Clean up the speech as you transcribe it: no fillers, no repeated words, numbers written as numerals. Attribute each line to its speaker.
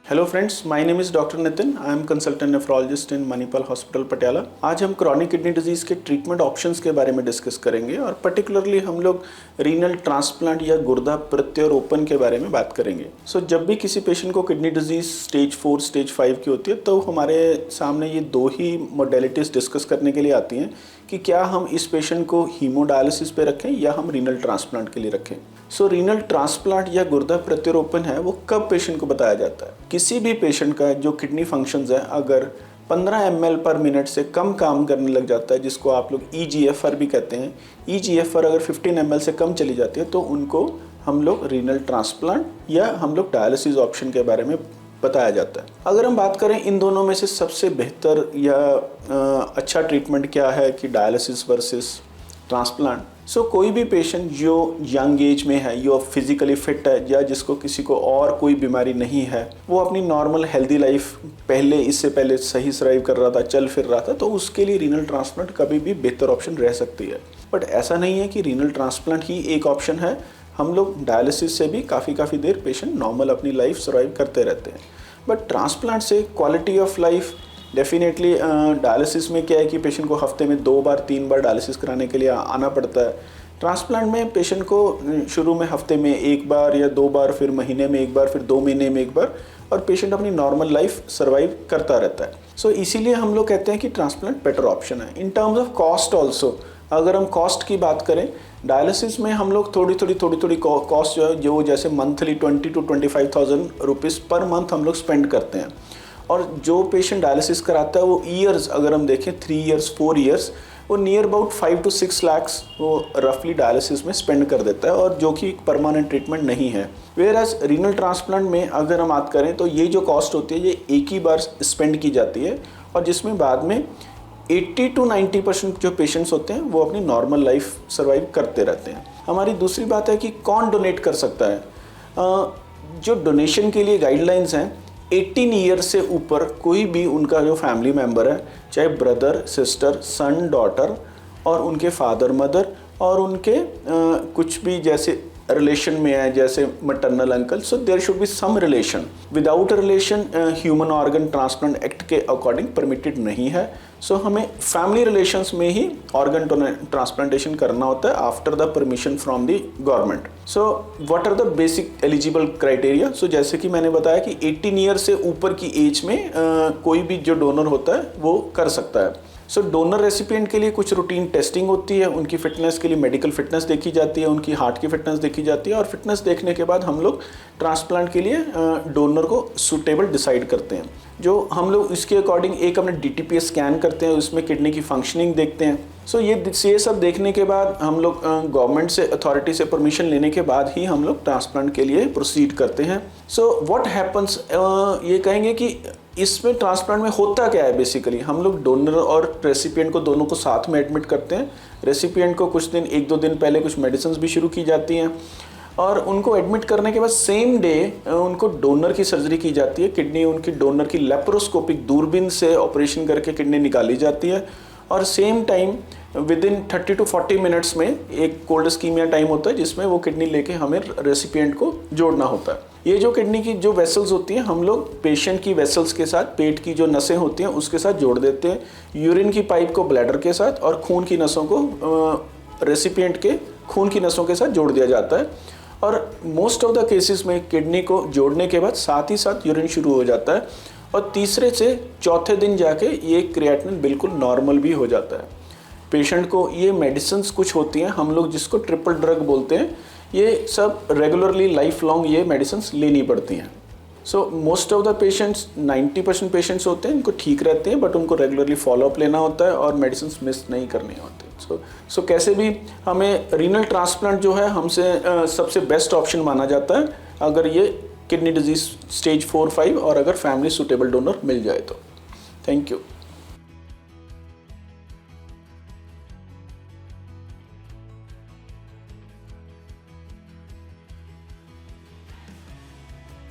Speaker 1: Hello friends, my name is doctor Nitin. I am consultant nephrologist in Manipal hospital Patiala. आज हम chronic kidney disease के treatment options के बारे में डिस्कस करेंगे और पर्टिकुलरली हम लोग रीनल ट्रांसप्लांट या गुर्दा प्रत्यारोपण के बारे में बात करेंगे। जब भी किसी पेशेंट को किडनी डिजीज़ स्टेज 4 स्टेज 5 की होती है तो हमारे सामने ये दो ही मोडेलिटीज़ डिस्कस करने के लिए आती हैं कि क्या हम इस पेशेंट को हीमोडायलिसिस पे रखें या हम रीनल ट्रांसप्लांट के लिए रखें। रीनल ट्रांसप्लांट या गुर्दा प्रत्यारोपण है वो कब पेशेंट को बताया जाता है। किसी भी पेशेंट का जो किडनी फंक्शंस है अगर 15 ml पर मिनट से कम काम करने लग जाता है, जिसको आप लोग EGFR भी कहते हैं, EGFR अगर 15 ml से कम चली जाती है तो उनको हम लोग रीनल ट्रांसप्लांट या हम लोग डायलिसिस ऑप्शन के बारे में बताया जाता है। अगर हम बात करें इन दोनों में से सबसे बेहतर या अच्छा ट्रीटमेंट क्या है कि डायलिसिस वर्सेस ट्रांसप्लांट। कोई भी पेशेंट जो यंग एज में है, जो फिजिकली फिट है या जिसको किसी को और कोई बीमारी नहीं है, वो अपनी नॉर्मल हेल्दी लाइफ इससे पहले सही सर्वाइव कर रहा था, चल फिर रहा था, तो उसके लिए रीनल ट्रांसप्लांट कभी भी बेहतर ऑप्शन रह सकती है। बट ऐसा नहीं है कि रीनल ट्रांसप्लांट ही एक ऑप्शन है। हम लोग डायलिसिस से भी काफ़ी देर पेशेंट नॉर्मल अपनी लाइफ सर्वाइव करते रहते हैं। बट ट्रांसप्लांट से quality of life definitely dialysis में क्या है कि पेशेंट को हफ्ते में 2 बार 3 बार डायलिसिस कराने के लिए आना पड़ता है। ट्रांसप्लांट में पेशेंट को शुरू में हफ्ते में 1 बार या 2 बार, फिर महीने में 1 बार, फिर 2 महीने में 1 बार, और पेशेंट अपनी नॉर्मल लाइफ सर्वाइव करता रहता है। इसीलिए हम लोग कहते हैं कि ट्रांसप्लांट बेटर ऑप्शन है। In terms of cost also, अगर हम कॉस्ट की बात करें, डायलिसिस में हम लोग थोड़ी कॉस्ट जो है जैसे monthly 20 to 25,000 rupees per month हम लोग स्पेंड करते हैं। और जो पेशेंट डायलिसिस कराता है वो ईयर्स अगर हम देखें 3 years 4 years, वो नियर अबाउट 5 to 6 lakhs वो रफली डायलिसिस में स्पेंड कर देता है, और जो कि परमानेंट ट्रीटमेंट नहीं है। वेयर एज रीनल ट्रांसप्लांट में अगर हम बात करें तो ये जो कॉस्ट होती है ये एक ही बार स्पेंड की जाती है, और जिसमें बाद में 80 to 90% जो पेशेंट्स होते हैं वो अपनी नॉर्मल लाइफ सर्वाइव करते रहते हैं। हमारी दूसरी बात है कि कौन डोनेट कर सकता है। जो डोनेशन के लिए गाइडलाइंस हैं, 18 ईयर से ऊपर कोई भी उनका जो फैमिली मेम्बर है, चाहे ब्रदर सिस्टर सन डॉटर, और उनके फादर मदर, और उनके कुछ भी जैसे रिलेशन में है जैसे maternal uncle, there should be some relation. Without relation human organ transplant act के अकॉर्डिंग परमिटेड नहीं है। हमें फैमिली रिलेशंस में ही ऑर्गन ट्रांसप्लांटेशन करना होता है after the permission from the government. What are the basic eligible criteria. जैसे कि मैंने बताया कि 18 ईयर से ऊपर की एज में कोई भी जो डोनर होता है वो कर सकता है। डोनर रेसिपिएंट के लिए कुछ रूटीन टेस्टिंग होती है, उनकी फिटनेस के लिए मेडिकल फिटनेस देखी जाती है, उनकी हार्ट की फिटनेस देखी जाती है, और फिटनेस देखने के बाद हम लोग ट्रांसप्लांट के लिए डोनर को सूटेबल डिसाइड करते हैं। जो हम लोग इसके अकॉर्डिंग एक अपने DTPS स्कैन करते हैं, उसमें किडनी की फंक्शनिंग देखते हैं। ये सब देखने के बाद हम लोग गवर्नमेंट से, अथॉरिटी से परमिशन लेने के बाद ही हम लोग ट्रांसप्लांट के लिए प्रोसीड करते हैं। व्हाट हैपन्स, ये कहेंगे कि इसमें ट्रांसप्लांट में होता क्या है। बेसिकली हम लोग डोनर और रेसिपिएंट को दोनों को साथ में एडमिट करते हैं। रेसिपिएंट को कुछ दिन 1-2 दिन पहले कुछ मेडिसिन भी शुरू की जाती हैं, और उनको एडमिट करने के बाद सेम डे उनको डोनर की सर्जरी की जाती है। किडनी उनकी डोनर की लेप्रोस्कोपिक दूरबीन से ऑपरेशन करके किडनी निकाली जाती है, और same time within 30 to 40 minutes में एक कोल्ड स्कीमिया टाइम होता है जिसमें वो किडनी लेके हमें रेसिपिएंट को जोड़ना होता है। ये जो किडनी की जो वेसल्स होती हैं हम लोग पेशेंट की वेसल्स के साथ, पेट की जो नसें होती हैं उसके साथ जोड़ देते हैं, यूरिन की पाइप को ब्लैडर के साथ, और खून की नसों को रेसिपिएंट के खून की नसों के साथ जोड़ दिया जाता है। और मोस्ट ऑफ द केसेस में किडनी को जोड़ने के बाद साथ ही साथ यूरिन शुरू हो जाता है, और तीसरे से चौथे दिन जाके ये क्रिएटिनिन बिल्कुल नॉर्मल भी हो जाता है। पेशेंट को ये मेडिसिन्स कुछ होती हैं हम लोग जिसको ट्रिपल ड्रग बोलते हैं, ये सब रेगुलरली लाइफ लॉन्ग ये मेडिसिन्स लेनी पड़ती हैं। Most of the patients, 90% patients होते हैं इनको ठीक रहते हैं, बट उनको रेगुलरली फॉलोअप लेना होता है और मेडिसिन्स मिस नहीं करनी होती। कैसे भी हमें रीनल ट्रांसप्लांट जो है हमसे सबसे बेस्ट ऑप्शन माना जाता है अगर ये किडनी डिजीज स्टेज 4-5 और अगर फैमिली सूटेबल डोनर मिल जाए तो। Thank you.